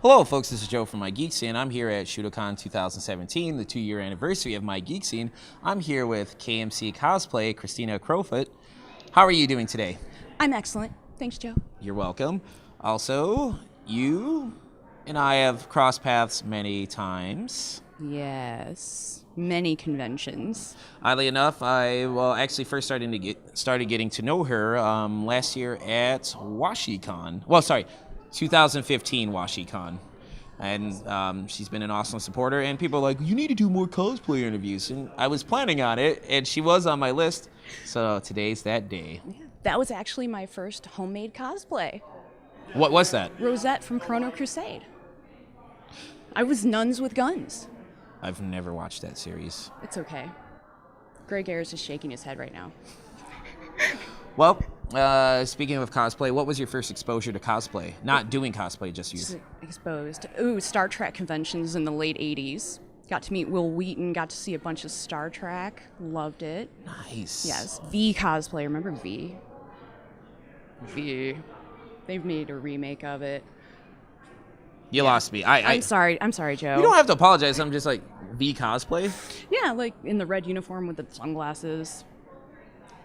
Hello, folks. This is Joe from MIGeekScene. I'm here at Shuto Con 2017, the 2-year anniversary of MIGeekScene. I'm here with KMC Cosplay, Christina Crowfoot. How are you doing today? I'm excellent. Thanks, Joe. You're welcome. Also, you and I have crossed paths many times. Yes, many conventions. Oddly enough, I actually first started getting to know her last year at WashiCon. 2015 WashiCon. And she's been an awesome supporter, and people are like, you need to do more cosplay interviews. And I was planning on it, and she was on my list. So today's that day. Yeah, that was actually my first homemade cosplay. What was that? Rosette from Chrono Crusade. I was nuns with guns. I've never watched that series. It's okay. Greg Ayers is shaking his head right now. Well, speaking of cosplay, what was your first exposure to cosplay? Not doing cosplay, just you. Just exposed. Ooh, Star Trek conventions in the late 80s. Got to meet Will Wheaton, got to see a bunch of Star Trek. Loved it. Nice. Yes, V cosplay. Remember V? V. They've made a remake of it. You lost me. I'm sorry, Joe. You don't have to apologize. I'm just like, V cosplay? Yeah, like in the red uniform with the sunglasses.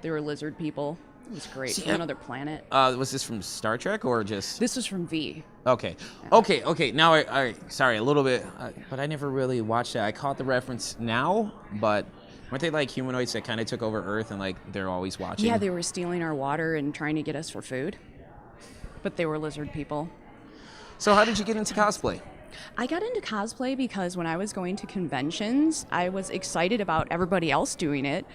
They were lizard people. It was great. From another planet. Was this from Star Trek or just? This was from V. Okay. Yeah. Okay. Now, sorry, a little bit, but I never really watched that. I caught the reference now, but weren't they like humanoids that kind of took over Earth and like they're always watching? Yeah, they were stealing our water and trying to get us for food. But they were lizard people. So how did you get into cosplay? I got into cosplay because when I was going to conventions, I was excited about everybody else doing it,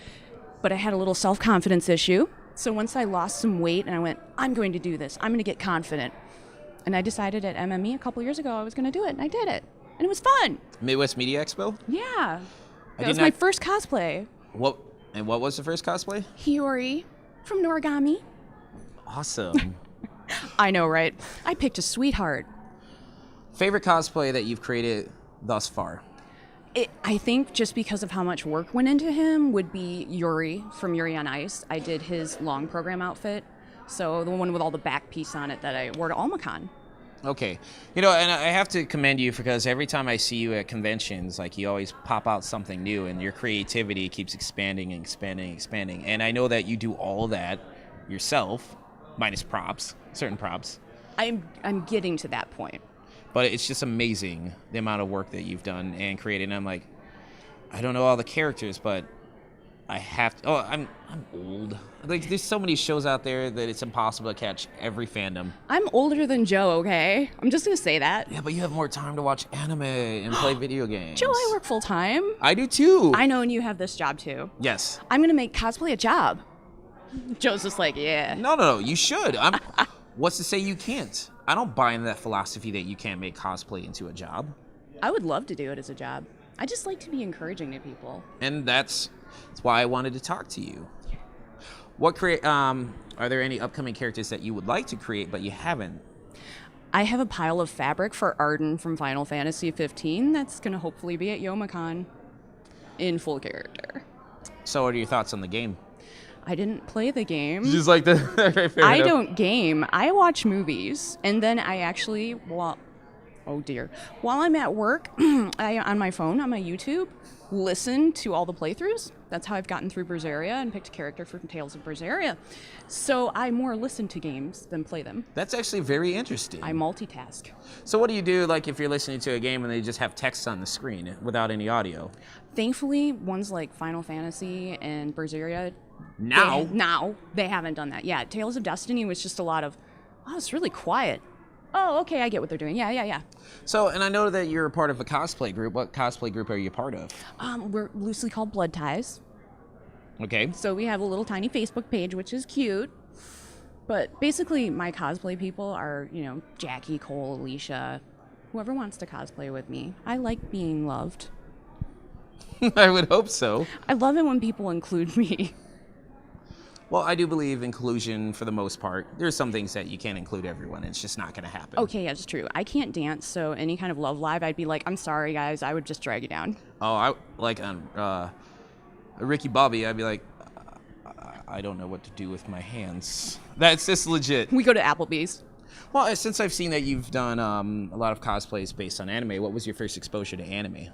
but I had a little self-confidence issue. So once I lost some weight and I went, I'm going to do this. I'm going to get confident. And I decided at MME a couple years ago I was going to do it, and I did it. And it was fun. Midwest Media Expo? Yeah. That was my first cosplay. What was the first cosplay? Hiyori from Noragami. Awesome. I know, right? I picked a sweetheart. Favorite cosplay that you've created thus far? I think just because of how much work went into him would be Yuri from Yuri on Ice. I did his long program outfit, so the one with all the back piece on it that I wore to Almacon. Okay. And I have to commend you because every time I see you at conventions, like you always pop out something new and your creativity keeps expanding and expanding and expanding. And I know that you do all that yourself, minus props, certain props. I'm getting to that point. But it's just amazing the amount of work that you've done and created. And I'm like, I don't know all the characters, but I have to. Oh, I'm old. Like, there's so many shows out there that it's impossible to catch every fandom. I'm older than Joe, okay? I'm just going to say that. Yeah, but you have more time to watch anime and play video games. Joe, I work full time. I do too. I know, and you have this job too. Yes. I'm going to make cosplay a job. Joe's just like, yeah. No. You should. What's to say you can't? I don't buy into that philosophy that you can't make cosplay into a job. I would love to do it as a job. I just like to be encouraging to people. And that's why I wanted to talk to you. Are there any upcoming characters that you would like to create but you haven't? I have a pile of fabric for Arden from Final Fantasy 15 that's going to hopefully be at Youmacon in full character. So what are your thoughts on the game? I didn't play the game. Just like the. I don't game. I watch movies, and then I actually, while I'm at work, on my phone, on my YouTube, listen to all the playthroughs. That's how I've gotten through Berseria and picked a character from Tales of Berseria. So I more listen to games than play them. That's actually very interesting. I multitask. So what do you do, like, if you're listening to a game and they just have text on the screen without any audio? Thankfully, ones like Final Fantasy and Berseria. Now they haven't done that. Yeah, Tales of Destiny was just a lot of, it's really quiet. Oh, okay, I get what they're doing. Yeah. So, and I know that you're a part of a cosplay group. What cosplay group are you a part of? We're loosely called Blood Ties. Okay. So we have a little tiny Facebook page, which is cute. But basically, my cosplay people are, Jackie, Cole, Alicia, whoever wants to cosplay with me. I like being loved. I would hope so. I love it when people include me. Well, I do believe inclusion for the most part. There's some things that you can't include everyone. It's just not going to happen. Okay, that's true. I can't dance, so any kind of Love Live, I'd be like, I'm sorry, guys. I would just drag you down. Oh, I like on Ricky Bobby, I'd be like, I don't know what to do with my hands. That's just legit. We go to Applebee's. Well, since I've seen that you've done a lot of cosplays based on anime, what was your first exposure to anime?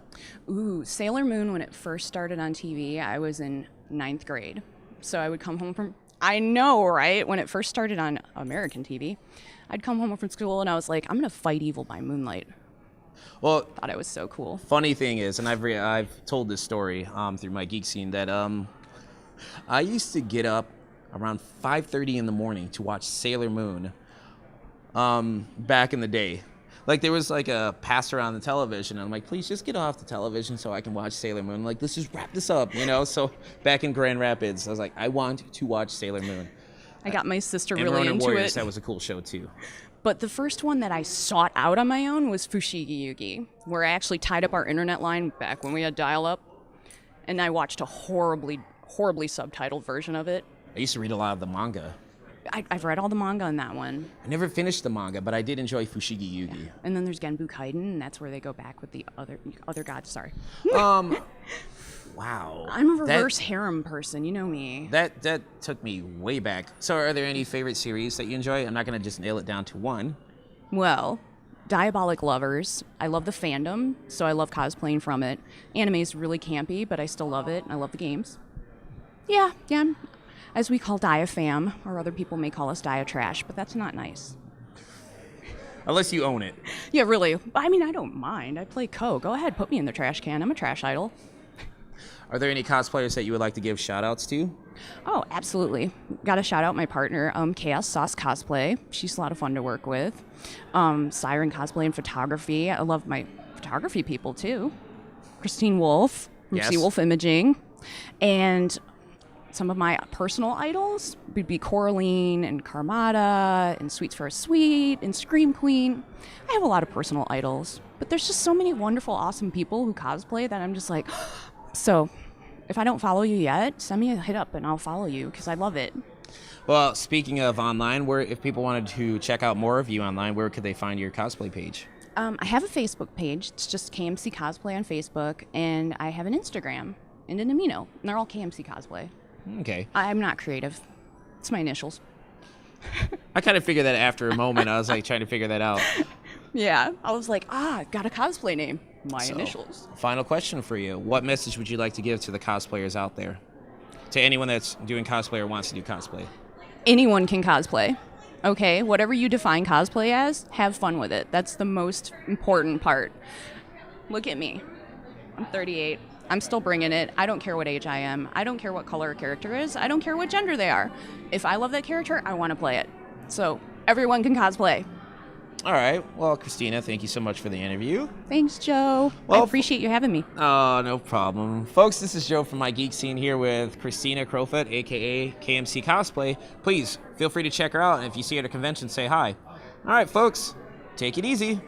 Ooh, Sailor Moon, when it first started on TV, I was in ninth grade. So I would come home from, I know, right? When it first started on American TV, I'd come home from school and I was like, I'm going to fight evil by moonlight. Well, Thought it was so cool. funny thing is, and I've told this story through my geek scene, that I used to get up around 5:30 in the morning to watch Sailor Moon back in the day. Like, there was like a passer on the television, and I'm like, please just get off the television so I can watch Sailor Moon. Like, let's just wrap this up, you know? So back in Grand Rapids, I was like, I want to watch Sailor Moon. I got my sister And really Ronin into Warriors, it. that was a cool show too. But the first one that I sought out on my own was Fushigi Yugi, where I actually tied up our internet line back when we had dial-up, and I watched a horribly subtitled version of it. I used to read a lot of the manga. I've read all the manga on that one. I never finished the manga, but I did enjoy Fushigi Yugi. And then there's Genbu Kaiden, and that's where they go back with the other gods. Sorry. Wow. I'm a reverse harem person. You know me. That took me way back. So are there any favorite series that you enjoy? I'm not going to just nail it down to one. Well, Diabolic Lovers. I love the fandom, so I love cosplaying from it. Anime is really campy, but I still love it. I love the games. Yeah. As we call Diafam, or other people may call us Diatrash, but that's not nice. Unless you own it. Yeah, really. I mean, I don't mind. I play Ko. Go ahead, put me in the trash can. I'm a trash idol. Are there any cosplayers that you would like to give shout-outs to? Oh, absolutely. Got to shout out my partner, Chaos Sauce Cosplay. She's a lot of fun to work with. Siren Cosplay and Photography. I love my photography people, too. Christine Wolf from Yes. Sea Wolf Imaging. And some of my personal idols would be Coraline and Carmada and Sweets for a Sweet and Scream Queen. I have a lot of personal idols, but there's just so many wonderful, awesome people who cosplay that I'm just like, so if I don't follow you yet, send me a hit up and I'll follow you because I love it. Well, speaking of online, if people wanted to check out more of you online, where could they find your cosplay page? I have a Facebook page. It's just KMC Cosplay on Facebook, and I have an Instagram and an Amino, and they're all KMC Cosplay. Okay. I'm not creative. It's my initials. I kind of figured that after a moment. I was like trying to figure that out. Yeah, I was like, got a cosplay name. My So, initials. Final question for you. What message would you like to give to the cosplayers out there? To anyone that's doing cosplay or wants to do cosplay? Anyone can cosplay. Okay, whatever you define cosplay as, have fun with it. That's the most important part. Look at me. I'm 38. I'm still bringing it. I don't care what age I am. I don't care what color a character is. I don't care what gender they are. If I love that character, I want to play it. So everyone can cosplay. All right. Well, Christina, thank you so much for the interview. Thanks, Joe. Well, I appreciate you having me. Oh, no problem. Folks, this is Joe from MIGeekScene here with Christina Crowfoot, a.k.a. KMC Cosplay. Please, feel free to check her out, and if you see her at a convention, say hi. All right, folks, take it easy.